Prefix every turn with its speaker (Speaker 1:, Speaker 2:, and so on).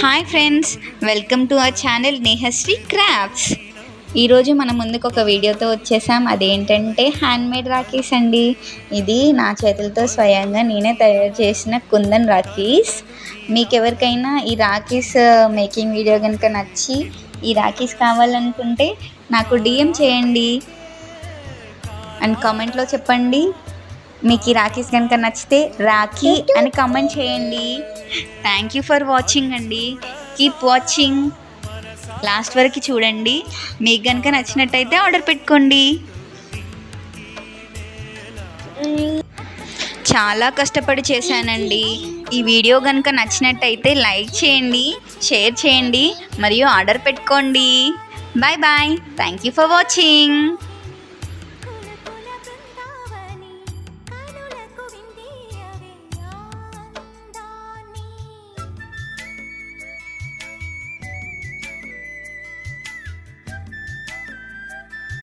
Speaker 1: Hi friends, welcome to our channel Nehasri crafts. ఈరోజు మన ముందుకు ఒక వీడియోతో వచ్చేసాం. అదేంటంటే హ్యాండ్మేడ్ రాఖీస్ అండి. ఇది నా చేతులతో స్వయంగా నేనే తయారు చేసిన కుందన్ రాఖీస్. మీకు ఎవరికైనా ఈ రాఖీస్ మేకింగ్ వీడియో కనుక నచ్చి ఈ రాఖీస్ కావాలనుకుంటే నాకు డిఎం చేయండి అండ్ కామెంట్లో చెప్పండి. మీకు ఈ రాఖీస్ కనుక నచ్చితే రాఖీ అని కామెంట్ చేయండి. థ్యాంక్ యూ ఫర్ వాచింగ్ అండి. కీప్ వాచింగ్, లాస్ట్ వరకు చూడండి. మీకు కనుక నచ్చినట్టయితే ఆర్డర్ పెట్టుకోండి. చాలా కష్టపడి చేశానండి. ఈ వీడియో కనుక నచ్చినట్టయితే లైక్ చేయండి, షేర్ చేయండి మరియు ఆర్డర్ పెట్టుకోండి. Bye bye. Thank you for watching.